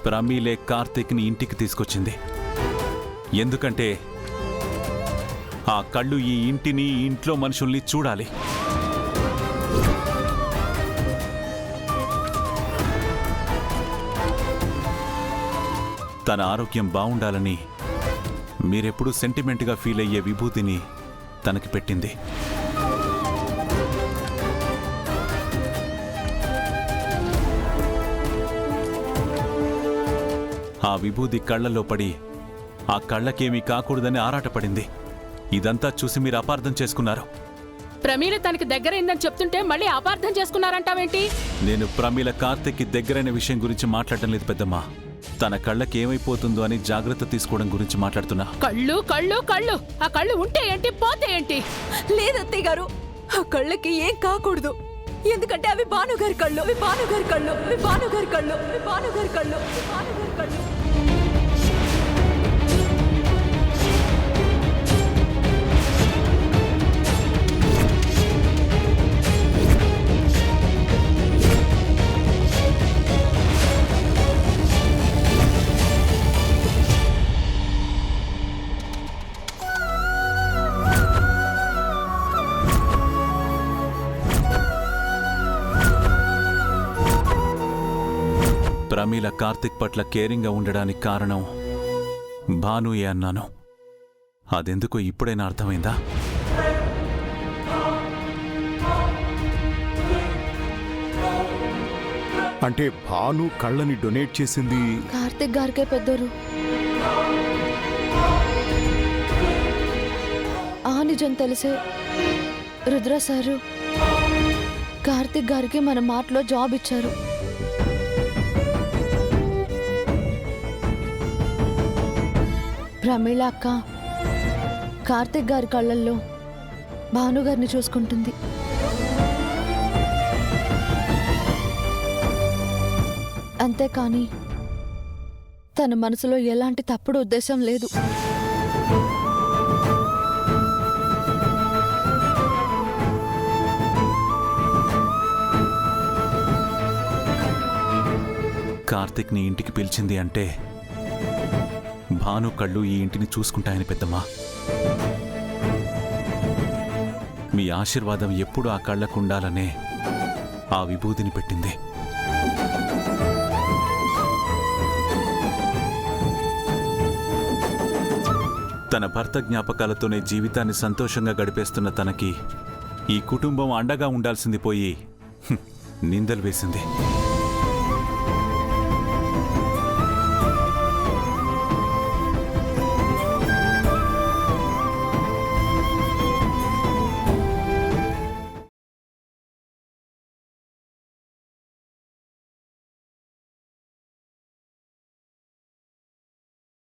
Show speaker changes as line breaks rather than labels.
ప్రమీలే కార్తీక్ని ఇంటికి తీసుకొచ్చింది. ఎందుకంటే ఆ కళ్ళు ఈ ఇంటిని, ఇంట్లో మనుషుల్ని చూడాలి. తన ఆరోగ్యం బావుండాలని మీరెప్పుడూ సెంటిమెంట్గా ఫీల్ అయ్యే విభూతిని తనకి పెట్టింది. ఆ విభూతి కళ్లలో పడి ఆ కళ్ళకేమీ కాకూడదని ఆరాటపడింది. ఇదంతా చూసి మీరు అపార్థం చేసుకున్నారు.
ప్రమీల తనకి దగ్గరైందని చెప్తుంటే మళ్ళీ అపార్థం చేసుకున్నారంటావేంటి?
నేను ప్రమీల కార్తీక్కి దగ్గరైన విషయం గురించి మాట్లాడటం లేదు పెద్దమ్మా. తన కళ్ళకి ఏమైపోతుందో అని జాగ్రత్త తీసుకోవడం గురించి మాట్లాడుతున్నా.
కళ్ళు కళ్ళు కళ్ళు, ఆ కళ్ళు ఉంటే ఏంటి, పోతే ఏంటి?
లేదత్తయ్య గారు, ఆ కళ్ళకి ఏం కాకూడదు. ఎందుకంటే అవి భానుగారి కళ్ళు, అవి భానుగారి కళ్ళు, అవి భానుగారి కళ్ళు, అవి భానుగారి కళ్ళు, అవి భానుగారి కళ్ళు.
ప్రమీల కార్తిక్ పట్ల కేరింగ్గా ఉండడానికి కారణం భానుయే అన్నాను. అదెందుకో ఇప్పుడైనా అర్థమైందా?
అంటే భాను కళ్ళని డొనేట్ చేసింది
కార్తిక్ గారికే పెద్దరు. ఆ నిజం తెలిసే రుద్ర సారు కార్తిక్ గారికి మన మార్ట్లో జాబ్ ఇచ్చారు. ప్రమీల అక్క కార్తిక్ గారి కళ్ళల్లో భానుగారిని చూసుకుంటుంది. అంతేకాని తన మనసులో ఎలాంటి తప్పుడు ఉద్దేశం లేదు.
కార్తిక్ని ఇంటికి పిలిచింది అంటే భాను కళ్ళు ఈ ఇంటిని చూసుకుంటాయని పెద్దమ్మా. మీ ఆశీర్వాదం ఎప్పుడు ఆ కళ్ళకు ఉండాలనే ఆ విభూతిని పెట్టింది. తన భర్త జ్ఞాపకాలతోనే జీవితాన్ని సంతోషంగా గడిపేస్తున్న తనకి ఈ కుటుంబం అండగా ఉండాల్సింది పోయి నిందలు వేసింది.